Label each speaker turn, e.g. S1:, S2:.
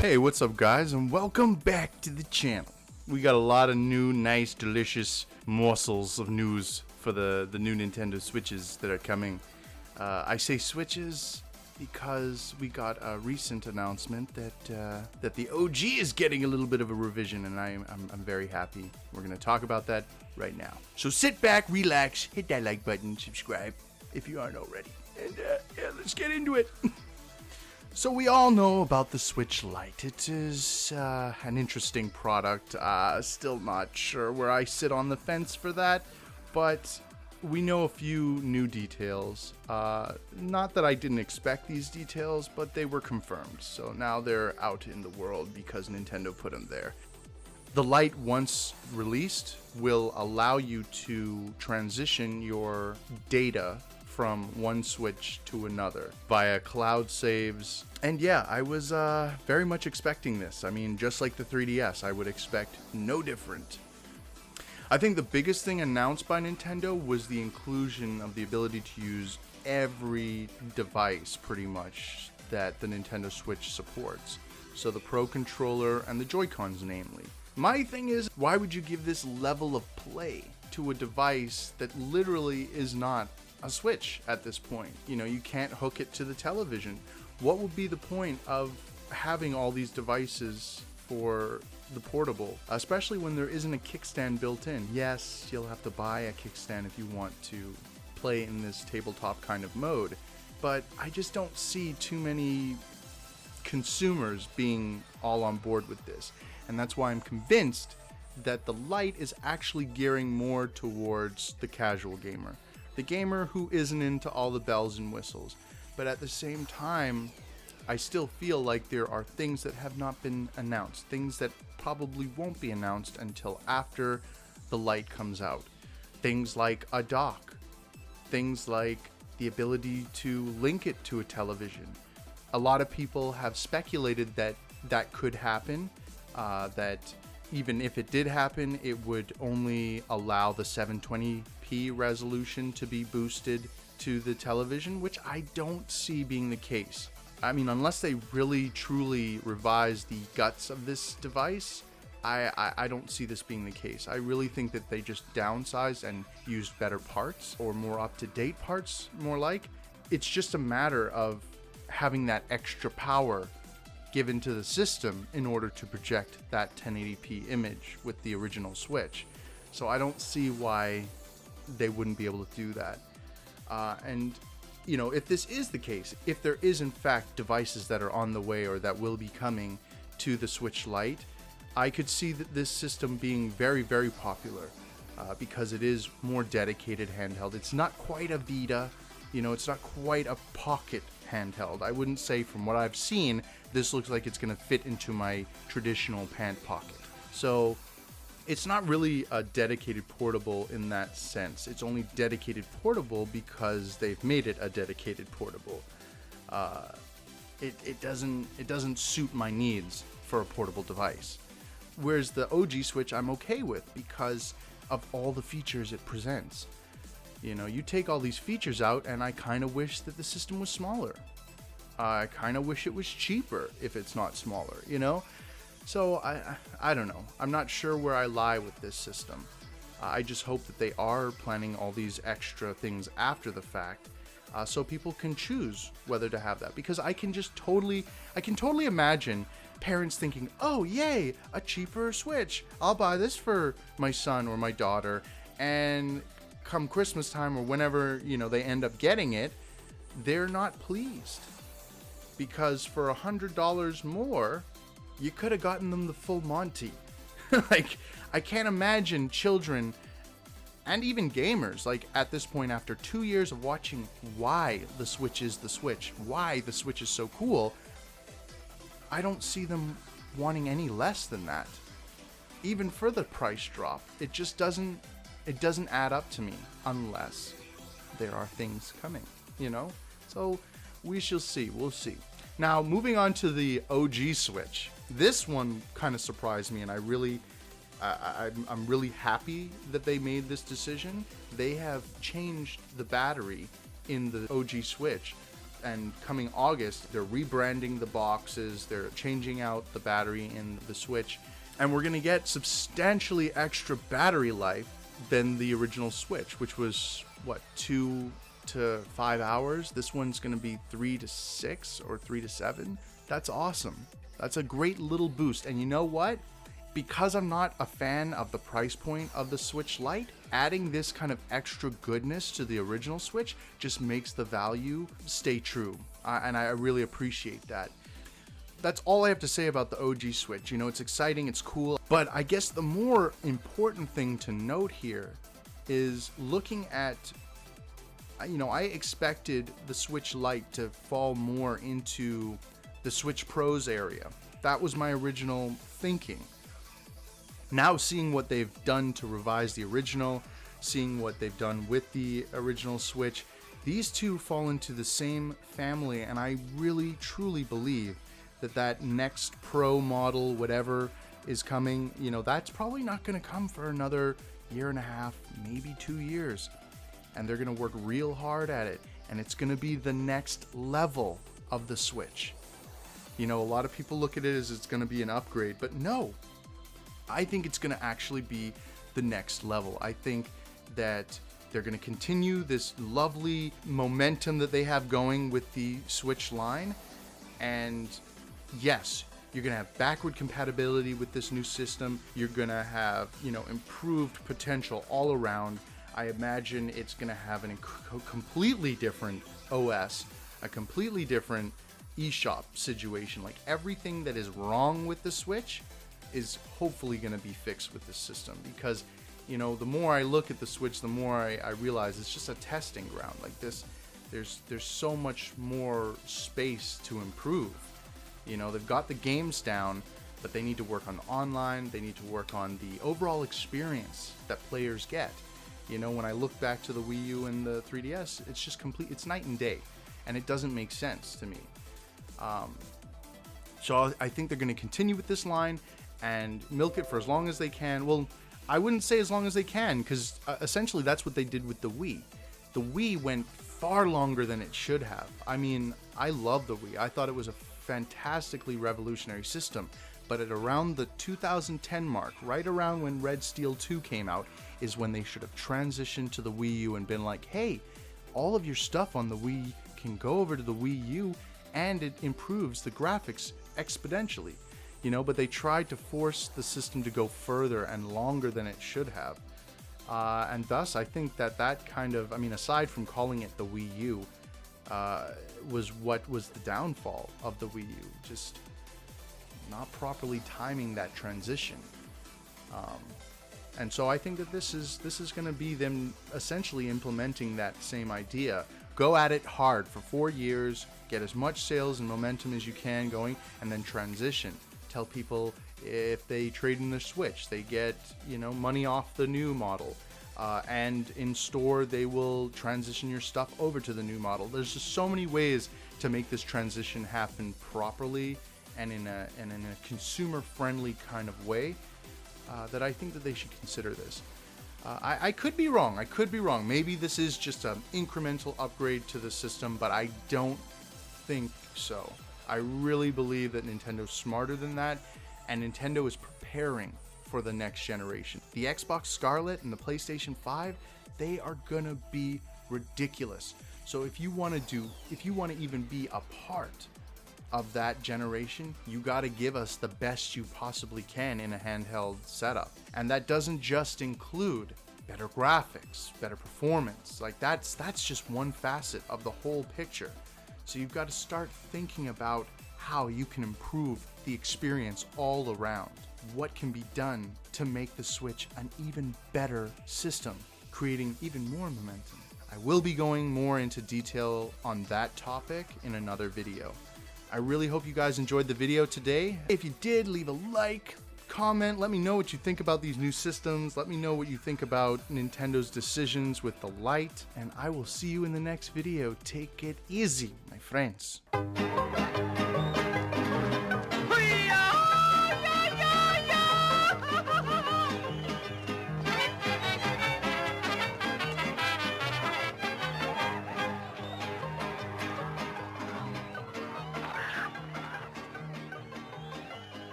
S1: Hey, what's up guys, and welcome back to the channel. We got a lot of new, nice, delicious morsels of news for the new Nintendo Switches that are coming. I say Switches because we got a recent announcement that the OG is getting a little bit of a revision, and I'm very happy. We're gonna talk about that right now. So sit back, relax, hit that like button, subscribe if you aren't already, and yeah, let's get into it. So we all know about the Switch Lite. It is an interesting product. Still not sure where I sit on the fence for that, but we know a few new details. Not that I didn't expect these details, but they were confirmed. So now they're out in the world because Nintendo put them there. The Lite, once released, will allow you to transition your data from one Switch to another via cloud saves. And yeah, I was very much expecting this. I mean, just like the 3DS, I would expect no different. I think the biggest thing announced by Nintendo was the inclusion of the ability to use every device, pretty much, that the Nintendo Switch supports. So the Pro Controller and the Joy-Cons, namely. My thing is, why would you give this level of play to a device that literally is not a Switch at this point? You know, you can't hook it to the television. What would be the point of having all these devices for the portable, especially when there isn't a kickstand built in? Yes, you'll have to buy a kickstand if you want to play in this tabletop kind of mode, but I just don't see too many consumers being all on board with this, and that's why I'm convinced that the Lite is actually gearing more towards the casual gamer. The gamer who isn't into all the bells and whistles. But at the same time, I still feel like there are things that have not been announced. Things that probably won't be announced until after the Lite comes out. Things like a dock. Things like the ability to link it to a television. A lot of people have speculated that that could happen. That even if it did happen, it would only allow the 720p resolution to be boosted to the television, which I don't see being the case. I mean, unless they really truly revise the guts of this device, I don't see this being the case. I really think that they just downsized and used better parts, or more up-to-date parts, more like. It's just a matter of having that extra power given to the system in order to project that 1080p image with the original Switch. So I don't see why they wouldn't be able to do that. And you know, if this is the case, if there is in fact devices that are on the way or that will be coming to the Switch Lite, I could see that this system being very, very popular because it is more dedicated handheld. It's not quite a Vita, you know, it's not quite a pocket handheld. I wouldn't say, from what I've seen, this looks like it's going to fit into my traditional pant pocket. So it's not really a dedicated portable in that sense. It's only dedicated portable because they've made it a dedicated portable. It doesn't suit my needs for a portable device. Whereas the OG Switch I'm okay with because of all the features it presents. You know, you take all these features out and I kind of wish that the system was smaller. I kind of wish it was cheaper if it's not smaller, you know? So I don't know. I'm not sure where I lie with this system. I just hope that they are planning all these extra things after the fact, so people can choose whether to have that. Because I can totally imagine parents thinking, oh yay, a cheaper Switch. I'll buy this for my son or my daughter, and come Christmas time or whenever, you know, they end up getting it, they're not pleased. Because for $100 more, you could have gotten them the full Monty. Like, I can't imagine children and even gamers, like, at this point, after 2 years of watching why the Switch is the Switch, why the Switch is so cool, I don't see them wanting any less than that. Even for the price drop, it just doesn't add up to me unless there are things coming, you know? So we shall see. We'll see. Now, moving on to the OG Switch. This one kind of surprised me, and I'm really happy that they made this decision. They have changed the battery in the OG Switch and coming August, they're rebranding the boxes, they're changing out the battery in the Switch, and we're gonna get substantially extra battery life than the original Switch, which was what, 2 to 5 hours. This one's gonna be 3 to 6 or 3 to 7. That's awesome. That's a great little boost. And you know what? Because I'm not a fan of the price point of the Switch Lite, adding this kind of extra goodness to the original Switch just makes the value stay true. And I really appreciate that. That's all I have to say about the OG Switch. You know, it's exciting, it's cool, but I guess the more important thing to note here is looking at, you know, I expected the Switch Lite to fall more into the Switch Pros area. That was my original thinking. Now seeing what they've done to revise the original, seeing what they've done with the original Switch, these two fall into the same family, and I really truly believe that next Pro model, whatever is coming, you know, that's probably not going to come for another year and a half, maybe 2 years. And they're going to work real hard at it, and it's going to be the next level of the Switch. You know, a lot of people look at it as it's going to be an upgrade, but no. I think it's going to actually be the next level. I think that they're going to continue this lovely momentum that they have going with the Switch line. And yes, you're going to have backward compatibility with this new system. You're going to have, you know, improved potential all around. I imagine it's going to have a completely different OS, a completely different eShop situation. Like everything that is wrong with the Switch is hopefully going to be fixed with this system, because, you know, the more I look at the Switch, the more I realize it's just a testing ground. Like this, there's so much more space to improve. You know, they've got the games down, but they need to work on online. They need to work on the overall experience that players get. You know, when I look back to the Wii U and the 3DS, it's just complete, it's night and day, and it doesn't make sense to me. So I think they're going to continue with this line and milk it for as long as they can. Well, I wouldn't say as long as they can, because essentially that's what they did with the Wii. The Wii went far longer than it should have. I mean, I love the Wii. I thought it was a fantastically revolutionary system, but at around the 2010 mark, right around when Red Steel 2 came out, is when they should have transitioned to the Wii U and been like, hey, all of your stuff on the Wii can go over to the Wii U, and it improves the graphics exponentially. You know, but they tried to force the system to go further and longer than it should have. And thus, I think that kind of, I mean, aside from calling it the Wii U, was what was the downfall of the Wii U. Just not properly timing that transition. And so I think that this is going to be them essentially implementing that same idea. Go at it hard for 4 years, get as much sales and momentum as you can going, and then transition. Tell people if they trade in their Switch, they get, you know, money off the new model. And in store, they will transition your stuff over to the new model. There's just so many ways to make this transition happen properly and in a consumer-friendly kind of way, that I think that they should consider this. I could be wrong. I could be wrong. Maybe this is just an incremental upgrade to the system, but I don't think so. I really believe that Nintendo's smarter than that, and Nintendo is preparing for the next generation. The Xbox Scarlet and the PlayStation 5, they are gonna be ridiculous. So if you want to even be a part of that generation, you got to give us the best you possibly can in a handheld setup. And that doesn't just include better graphics, better performance. Like that's just one facet of the whole picture. So you've got to start thinking about how you can improve the experience all around. What can be done to make the Switch an even better system, creating even more momentum. I will be going more into detail on that topic in another video. I really hope you guys enjoyed the video today. If you did, leave a like, comment, let me know what you think about these new systems. Let me know what you think about Nintendo's decisions with the Lite, and I will see you in the next video. Take it easy, my friends.